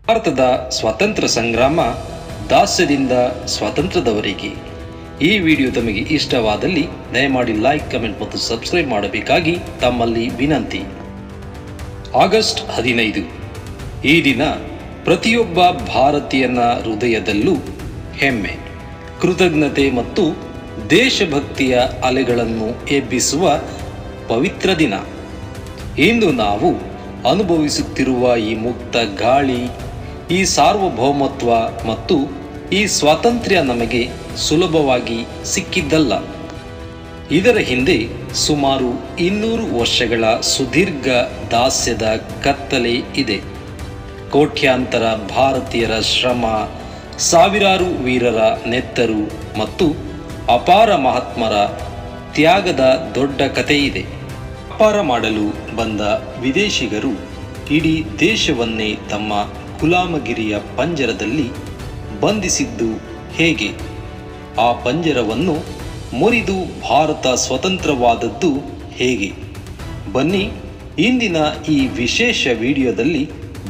ಭಾರತದ ಸ್ವಾತಂತ್ರ್ಯ ಸಂಗ್ರಾಮ ದಾಸ್ಯದಿಂದ ಸ್ವಾತಂತ್ರ್ಯದವರೆಗೆ. ಈ ವಿಡಿಯೋ ತಮಗೆ ಇಷ್ಟವಾದಲ್ಲಿ ದಯಮಾಡಿ ಲೈಕ್, ಕಮೆಂಟ್ ಮತ್ತು ಸಬ್ಸ್ಕ್ರೈಬ್ ಮಾಡಬೇಕಾಗಿ ತಮ್ಮಲ್ಲಿ ವಿನಂತಿ. ಆಗಸ್ಟ್ 15 ಈ ದಿನ ಪ್ರತಿಯೊಬ್ಬ ಭಾರತೀಯನ ಹೃದಯದಲ್ಲೂ ಹೆಮ್ಮೆ, ಕೃತಜ್ಞತೆ ಮತ್ತು ದೇಶಭಕ್ತಿಯ ಅಲೆಗಳನ್ನು ಎಬ್ಬಿಸುವ ಪವಿತ್ರ ದಿನ. ಇಂದು ನಾವು ಅನುಭವಿಸುತ್ತಿರುವ ಈ ಮುಕ್ತ ಗಾಳಿ, ಈ ಸಾರ್ವಭೌಮತ್ವ ಮತ್ತು ಈ ಸ್ವಾತಂತ್ರ್ಯ ನಮಗೆ ಸುಲಭವಾಗಿ ಸಿಕ್ಕಿದ್ದಲ್ಲ. ಇದರ ಹಿಂದೆ ಸುಮಾರು 200 ವರ್ಷಗಳ ಸುದೀರ್ಘ ದಾಸ್ಯದ ಕತ್ತಲೆ ಇದೆ. ಕೋಟ್ಯಾಂತರ ಭಾರತೀಯರ ಶ್ರಮ, ಸಾವಿರಾರು ವೀರರ ನೆತ್ತರು ಮತ್ತು ಅಪಾರ ಮಹಾತ್ಮರ ತ್ಯಾಗದ ದೊಡ್ಡ ಕಥೆ ಇದೆ. ವ್ಯಾಪಾರ ಮಾಡಲು ಬಂದ ವಿದೇಶಿಗರು ಇಡೀ ದೇಶವನ್ನೇ ತಮ್ಮ ಗುಲಾಮಗಿರಿಯ ಪಂಜರದಲ್ಲಿ ಬಂಧಿಸಿದ್ದು ಹೇಗೆ? ಆ ಪಂಜರವನ್ನು ಮುರಿದು ಭಾರತ ಸ್ವತಂತ್ರವಾದದ್ದು ಹೇಗೆ? ಬನ್ನಿ, ಇಂದಿನ ಈ ವಿಶೇಷ ವಿಡಿಯೋದಲ್ಲಿ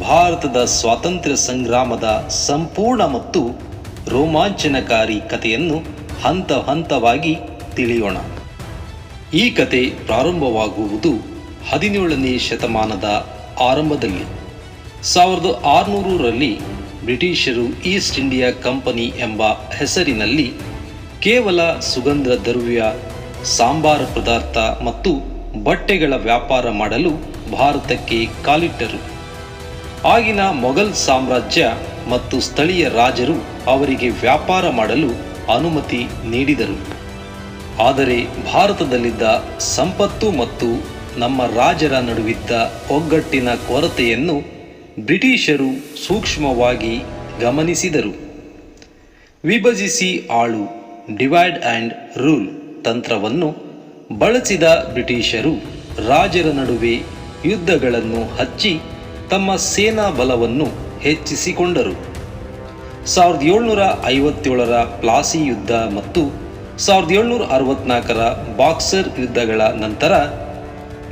ಭಾರತದ ಸ್ವಾತಂತ್ರ್ಯ ಸಂಗ್ರಾಮದ ಸಂಪೂರ್ಣ ಮತ್ತು ರೋಮಾಂಚನಕಾರಿ ಕಥೆಯನ್ನು ಹಂತ ಹಂತವಾಗಿ ತಿಳಿಯೋಣ. ಈ ಕತೆ ಪ್ರಾರಂಭವಾಗುವುದು 17ನೇ ಶತಮಾನದ ಆರಂಭದಲ್ಲಿ. 1600ರಲ್ಲಿ ಬ್ರಿಟಿಷರು ಈಸ್ಟ್ ಇಂಡಿಯಾ ಕಂಪನಿ ಎಂಬ ಹೆಸರಿನಲ್ಲಿ ಕೇವಲ ಸುಗಂಧ ದ್ರವ್ಯ, ಸಾಂಬಾರ ಪದಾರ್ಥ ಮತ್ತು ಬಟ್ಟೆಗಳ ವ್ಯಾಪಾರ ಮಾಡಲು ಭಾರತಕ್ಕೆ ಕಾಲಿಟ್ಟರು. ಆಗಿನ ಮೊಘಲ್ ಸಾಮ್ರಾಜ್ಯ ಮತ್ತು ಸ್ಥಳೀಯ ರಾಜರು ಅವರಿಗೆ ವ್ಯಾಪಾರ ಮಾಡಲು ಅನುಮತಿ ನೀಡಿದರು. ಆದರೆ ಭಾರತದಲ್ಲಿದ್ದ ಸಂಪತ್ತು ಮತ್ತು ನಮ್ಮ ರಾಜರ ನಡುವಿದ್ದ ಒಗ್ಗಟ್ಟಿನ ಕೊರತೆಯನ್ನು ಬ್ರಿಟಿಷರು ಸೂಕ್ಷ್ಮವಾಗಿ ಗಮನಿಸಿದರು. ವಿಭಜಿಸಿ ಆಳು, ಡಿವೈಡ್ ಆ್ಯಂಡ್ ರೂಲ್ ತಂತ್ರವನ್ನು ಬಳಸಿದ ಬ್ರಿಟಿಷರು ರಾಜರ ನಡುವೆ ಯುದ್ಧಗಳನ್ನು ಹಚ್ಚಿ ತಮ್ಮ ಸೇನಾ ಬಲವನ್ನು ಹೆಚ್ಚಿಸಿಕೊಂಡರು. 1757ರ ಪ್ಲಾಸಿ ಯುದ್ಧ ಮತ್ತು 1764ರ ಬಾಕ್ಸರ್ ಯುದ್ಧಗಳ ನಂತರ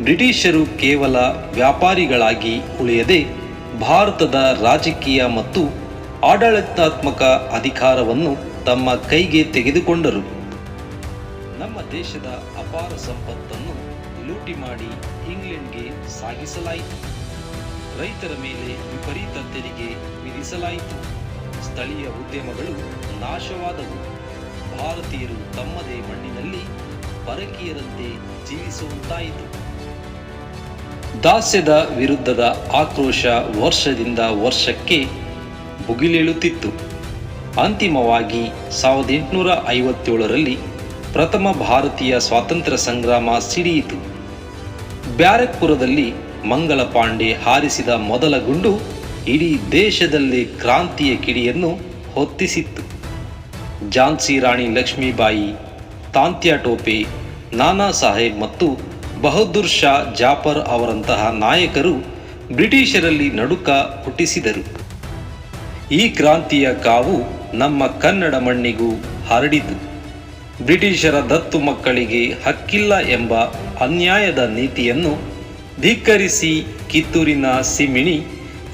ಬ್ರಿಟಿಷರು ಕೇವಲ ವ್ಯಾಪಾರಿಗಳಾಗಿ ಉಳಿಯದೆ ಭಾರತದ ರಾಜಕೀಯ ಮತ್ತು ಆಡಳಿತಾತ್ಮಕ ಅಧಿಕಾರವನ್ನು ತಮ್ಮ ಕೈಗೆ ತೆಗೆದುಕೊಂಡರು. ನಮ್ಮ ದೇಶದ ಅಪಾರ ಸಂಪತ್ತನ್ನು ಲೂಟಿ ಮಾಡಿ ಇಂಗ್ಲೆಂಡ್ಗೆ ಸಾಗಿಸಲಾಯಿತು. ರೈತರ ಮೇಲೆ ವಿಪರೀತ ತೆರಿಗೆ ವಿಧಿಸಲಾಯಿತು. ಸ್ಥಳೀಯ ಉದ್ಯಮಗಳು ನಾಶವಾದವು. ಭಾರತೀಯರು ತಮ್ಮದೇ ಮಣ್ಣಿನಲ್ಲಿ ಪರಕೀಯರಂತೆ ಜೀವಿಸುವಂತಾಯಿತು. ದಾಸ್ಯದ ವಿರುದ್ಧದ ಆಕ್ರೋಶ ವರ್ಷದಿಂದ ವರ್ಷಕ್ಕೆ ಭುಗಿಲೇಳುತ್ತಿತ್ತು. ಅಂತಿಮವಾಗಿ 1857ರಲ್ಲಿ ಪ್ರಥಮ ಭಾರತೀಯ ಸ್ವಾತಂತ್ರ್ಯ ಸಂಗ್ರಾಮ ಸಿಡಿಯಿತು. ಬ್ಯಾರಕ್ಪುರದಲ್ಲಿ ಮಂಗಲ ಪಾಂಡೆ ಹಾರಿಸಿದ ಮೊದಲ ಗುಂಡು ಇಡೀ ದೇಶದಲ್ಲಿ ಕ್ರಾಂತಿಯ ಕಿಡಿಯನ್ನು ಹೊತ್ತಿಸಿತ್ತು. ಝಾನ್ಸಿ ರಾಣಿ ಲಕ್ಷ್ಮೀಬಾಯಿ, ತಾಂತ್ಯಾ ಟೋಪೆ, ನಾನಾ ಸಾಹೇಬ್ ಮತ್ತು ಬಹದ್ದೂರ್ ಶಾ ಜಾಫರ್ ಅವರಂತಹ ನಾಯಕರು ಬ್ರಿಟಿಷರಲ್ಲಿ ನಡುಕ ಹುಟ್ಟಿಸಿದರು. ಈ ಕ್ರಾಂತಿಯ ಕಾವು ನಮ್ಮ ಕನ್ನಡ ಮಣ್ಣಿಗೂ ಹರಡಿತು. ಬ್ರಿಟಿಷರ ದತ್ತು ಮಕ್ಕಳಿಗೆ ಹಕ್ಕಿಲ್ಲ ಎಂಬ ಅನ್ಯಾಯದ ನೀತಿಯನ್ನು ಧಿಕ್ಕರಿಸಿ ಕಿತ್ತೂರಿನ ಸಿಮ್ಮಿಣಿ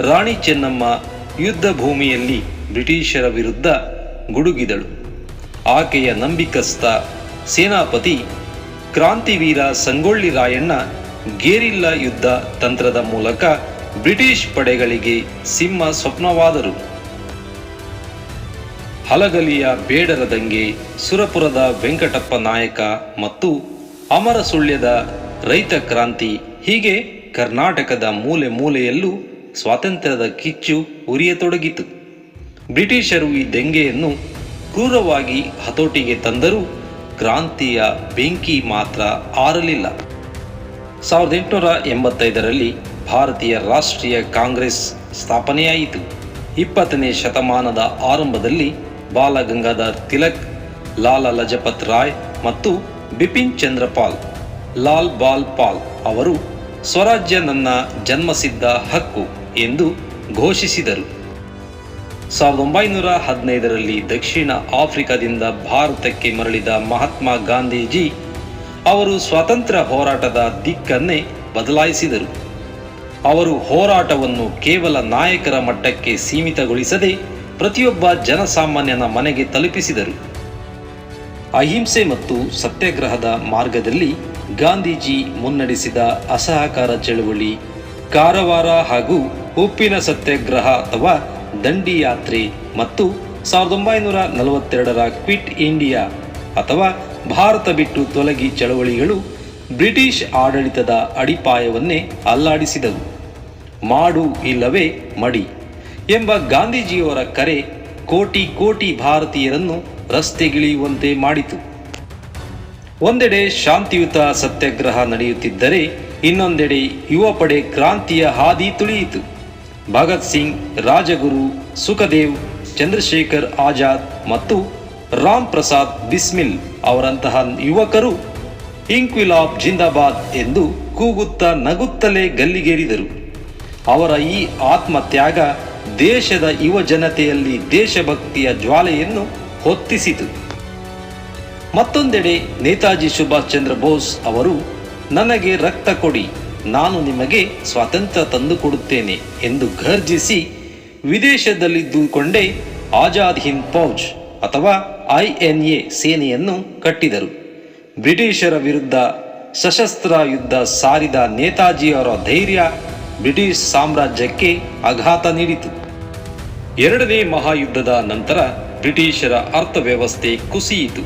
ರಾಣಿ ಚೆನ್ನಮ್ಮ ಯುದ್ಧ ಭೂಮಿಯಲ್ಲಿ ಬ್ರಿಟಿಷರ ವಿರುದ್ಧ ಗುಡುಗಿದಳು. ಆಕೆಯ ನಂಬಿಕಸ್ಥ ಸೇನಾಪತಿ ಕ್ರಾಂತಿವೀರ ಸಂಗೊಳ್ಳಿ ರಾಯಣ್ಣ ಗೆರಿಲ್ಲಾ ಯುದ್ಧ ತಂತ್ರದ ಮೂಲಕ ಬ್ರಿಟಿಷ್ ಪಡೆಗಳಿಗೆ ಸಿಂಹ ಸ್ವಪ್ನವಾದರು. ಹಲಗಲಿಯ ಬೇಡರ ದಂಗೆ, ಸುರಪುರದ ವೆಂಕಟಪ್ಪ ನಾಯಕ ಮತ್ತು ಅಮರಸುಳ್ಯದ ರೈತ ಕ್ರಾಂತಿ, ಹೀಗೆ ಕರ್ನಾಟಕದ ಮೂಲೆ ಮೂಲೆಯಲ್ಲೂ ಸ್ವಾತಂತ್ರ್ಯದ ಕಿಚ್ಚು ಉರಿಯತೊಡಗಿತು. ಬ್ರಿಟಿಷರು ಈ ದಂಗೆಯನ್ನು ಕ್ರೂರವಾಗಿ ಹತೋಟಿಗೆ ತಂದರೂ ಕ್ರಾಂತಿಯ ಬೆಂಕಿ ಮಾತ್ರ ಆರಲಿಲ್ಲ. 1885ರಲ್ಲಿ ಭಾರತೀಯ ರಾಷ್ಟ್ರೀಯ ಕಾಂಗ್ರೆಸ್ ಸ್ಥಾಪನೆಯಾಯಿತು. 20ನೇ ಶತಮಾನದ ಆರಂಭದಲ್ಲಿ ಬಾಲಗಂಗಾಧರ್ ತಿಲಕ್, ಲಾಲಾ ಲಜಪತ್ ರಾಯ್ ಮತ್ತು ಬಿಪಿನ್ ಚಂದ್ರಪಾಲ್, ಲಾಲ್ ಬಾಲ್ ಪಾಲ್ ಅವರು ಸ್ವರಾಜ್ಯ ನನ್ನ ಜನ್ಮಸಿದ್ಧ ಹಕ್ಕು ಎಂದು ಘೋಷಿಸಿದರು. 1915ರಲ್ಲಿ ದಕ್ಷಿಣ ಆಫ್ರಿಕಾದಿಂದ ಭಾರತಕ್ಕೆ ಮರಳಿದ ಮಹಾತ್ಮ ಗಾಂಧೀಜಿ ಅವರು ಸ್ವಾತಂತ್ರ್ಯ ಹೋರಾಟದ ದಿಕ್ಕನ್ನೇ ಬದಲಾಯಿಸಿದರು. ಅವರು ಹೋರಾಟವನ್ನು ಕೇವಲ ನಾಯಕರ ಮಟ್ಟಕ್ಕೆ ಸೀಮಿತಗೊಳಿಸದೆ ಪ್ರತಿಯೊಬ್ಬ ಜನಸಾಮಾನ್ಯನ ಮನೆಗೆ ತಲುಪಿಸಿದರು. ಅಹಿಂಸೆ ಮತ್ತು ಸತ್ಯಾಗ್ರಹದ ಮಾರ್ಗದಲ್ಲಿ ಗಾಂಧೀಜಿ ಮುನ್ನಡೆಸಿದ ಅಸಹಕಾರ ಚಳವಳಿ, ಕಾರವಾರ ಹಾಗೂ ಉಪ್ಪಿನ ಸತ್ಯಾಗ್ರಹ ಅಥವಾ ದಂಡಿ ಯಾತ್ರೆ ಮತ್ತು 1942ರ ಕ್ವಿಟ್ ಇಂಡಿಯಾ ಅಥವಾ ಭಾರತ ಬಿಟ್ಟು ತೊಲಗಿ ಚಳವಳಿಗಳು ಬ್ರಿಟಿಷ್ ಆಡಳಿತದ ಅಡಿಪಾಯವನ್ನೇ ಅಲ್ಲಾಡಿಸಿದವು. ಮಾಡು ಇಲ್ಲವೇ ಮಡಿ ಎಂಬ ಗಾಂಧೀಜಿಯವರ ಕರೆ ಕೋಟಿ ಕೋಟಿ ಭಾರತೀಯರನ್ನು ರಸ್ತೆಗಿಳಿಯುವಂತೆ ಮಾಡಿತು. ಒಂದೆಡೆ ಶಾಂತಿಯುತ ಸತ್ಯಾಗ್ರಹ ನಡೆಯುತ್ತಿದ್ದರೆ ಇನ್ನೊಂದೆಡೆ ಯುವ ಪಡೆ ಕ್ರಾಂತಿಯ ಹಾದಿ ತುಳಿಯಿತು. ಭಗತ್ ಸಿಂಗ್, ರಾಜಗುರು, ಸುಖದೇವ್, ಚಂದ್ರಶೇಖರ್ ಆಜಾದ್ ಮತ್ತು ರಾಮ್ ಪ್ರಸಾದ್ ಬಿಸ್ಮಿಲ್ ಅವರಂತಹ ಯುವಕರು ಇಂಕ್ವಿಲಾಬ್ ಜಿಂದಾಬಾದ್ ಎಂದು ಕೂಗುತ್ತಾ ನಗುತ್ತಲೇ ಗಲ್ಲಿಗೇರಿದರು. ಅವರ ಈ ಆತ್ಮತ್ಯಾಗ ದೇಶದ ಯುವ ಜನತೆಯಲ್ಲಿ ದೇಶಭಕ್ತಿಯ ಜ್ವಾಲೆಯನ್ನು ಹೊತ್ತಿಸಿತು. ಮತ್ತೊಂದೆಡೆ ನೇತಾಜಿ ಸುಭಾಷ್ ಚಂದ್ರ ಬೋಸ್ ಅವರು ನನಗೆ ರಕ್ತ ಕೊಡಿ, ನಾನು ನಿಮಗೆ ಸ್ವಾತಂತ್ರ್ಯ ತಂದುಕೊಡುತ್ತೇನೆ ಎಂದು ಘರ್ಜಿಸಿ ವಿದೇಶದಲ್ಲಿದ್ದುಕೊಂಡೇ ಆಜಾದ್ ಹಿಂದ್ ಫೌಜ್ ಅಥವಾ INA ಸೇನೆಯನ್ನು ಕಟ್ಟಿದರು. ಬ್ರಿಟಿಷರ ವಿರುದ್ಧ ಸಶಸ್ತ್ರ ಯುದ್ಧ ಸಾರಿದ ನೇತಾಜಿಯವರ ಧೈರ್ಯ ಬ್ರಿಟಿಷ್ ಸಾಮ್ರಾಜ್ಯಕ್ಕೆ ಆಘಾತ ನೀಡಿತು. ಎರಡನೇ ಮಹಾಯುದ್ಧದ ನಂತರ ಬ್ರಿಟಿಷರ ಅರ್ಥವ್ಯವಸ್ಥೆ ಕುಸಿಯಿತು.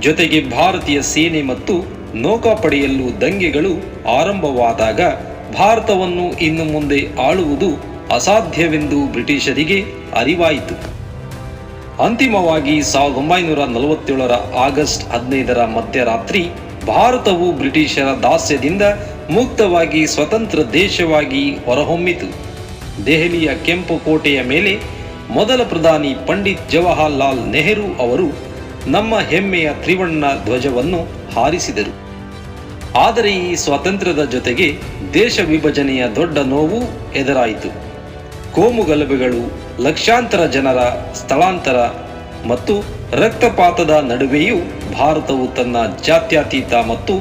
ಜೊತೆಗೆ ಭಾರತೀಯ ಸೇನೆ ಮತ್ತು ನೌಕಾಪಡೆಯಲ್ಲೂ ದಂಗೆಗಳು ಆರಂಭವಾದಾಗ ಭಾರತವನ್ನು ಇನ್ನು ಮುಂದೆ ಆಳುವುದು ಅಸಾಧ್ಯವೆಂದು ಬ್ರಿಟಿಷರಿಗೆ ಅರಿವಾಯಿತು. ಅಂತಿಮವಾಗಿ 1947ರ ಆಗಸ್ಟ್ 15ರ ಮಧ್ಯರಾತ್ರಿ ಭಾರತವು ಬ್ರಿಟಿಷರ ದಾಸ್ಯದಿಂದ ಮುಕ್ತವಾಗಿ ಸ್ವತಂತ್ರ ದೇಶವಾಗಿ ಹೊರಹೊಮ್ಮಿತು. ದೆಹಲಿಯ ಕೆಂಪು ಕೋಟೆಯ ಮೇಲೆ ಮೊದಲ ಪ್ರಧಾನಿ ಪಂಡಿತ್ ಜವಾಹರ್ಲಾಲ್ ನೆಹರು ಅವರು ನಮ್ಮ ಹೆಮ್ಮೆಯ ತ್ರಿವರ್ಣ ಧ್ವಜವನ್ನು ಹಾರಿಸಿದರು. ಆದರೆ ಈ ಸ್ವಾತಂತ್ರ್ಯದ ಜೊತೆಗೆ ದೇಶ ವಿಭಜನೆಯ ದೊಡ್ಡ ನೋವು ಎದುರಾಯಿತು. ಕೋಮುಗಲಭೆಗಳು, ಲಕ್ಷಾಂತರ ಜನರ ಸ್ಥಳಾಂತರ ಮತ್ತು ರಕ್ತಪಾತದ ನಡುವೆಯೂ ಭಾರತವು ತನ್ನ ಜಾತ್ಯತೀತ ಮತ್ತು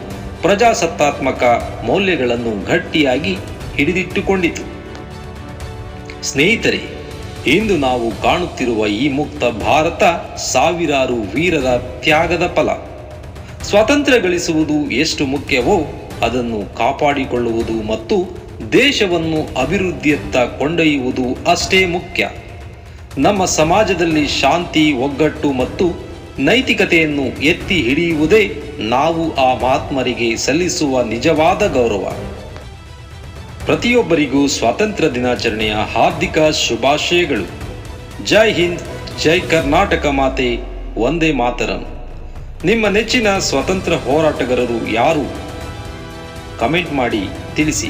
ಪ್ರಜಾಸತ್ತಾತ್ಮಕ ಮೌಲ್ಯಗಳನ್ನು ಗಟ್ಟಿಯಾಗಿ ಹಿಡಿದಿಟ್ಟುಕೊಂಡಿತು. ಸ್ನೇಹಿತರೆ, ಇಂದು ನಾವು ಕಾಣುತ್ತಿರುವ ಈ ಮುಕ್ತ ಭಾರತ ಸಾವಿರಾರು ವೀರರ ತ್ಯಾಗದ ಫಲ. ಸ್ವಾತಂತ್ರ್ಯ ಗಳಿಸುವುದು ಎಷ್ಟು ಮುಖ್ಯವೋ ಅದನ್ನು ಕಾಪಾಡಿಕೊಳ್ಳುವುದು ಮತ್ತು ದೇಶವನ್ನು ಅಭಿವೃದ್ಧಿಯತ್ತ ಕೊಂಡೊಯ್ಯುವುದು ಅಷ್ಟೇ ಮುಖ್ಯ. ನಮ್ಮ ಸಮಾಜದಲ್ಲಿ ಶಾಂತಿ, ಒಗ್ಗಟ್ಟು ಮತ್ತು ನೈತಿಕತೆಯನ್ನು ಎತ್ತಿ ಹಿಡಿಯುವುದೇ ನಾವು ಆ ಮಹಾತ್ಮರಿಗೆ ಸಲ್ಲಿಸುವ ನಿಜವಾದ ಗೌರವ. ಪ್ರತಿಯೊಬ್ಬರಿಗೂ ಸ್ವಾತಂತ್ರ್ಯ ದಿನಾಚರಣೆಯ ಹಾರ್ದಿಕ ಶುಭಾಶಯಗಳು. ಜೈ ಹಿಂದ್, ಜೈ ಕರ್ನಾಟಕ ಮಾತೆ, ವಂದೇ ಮಾತರಂ. ನಿಮ್ಮ ನೆಚ್ಚಿನ ಸ್ವಾತಂತ್ರ್ಯ ಹೋರಾಟಗಾರರು ಯಾರು? ಕಮೆಂಟ್ ಮಾಡಿ ತಿಳಿಸಿ.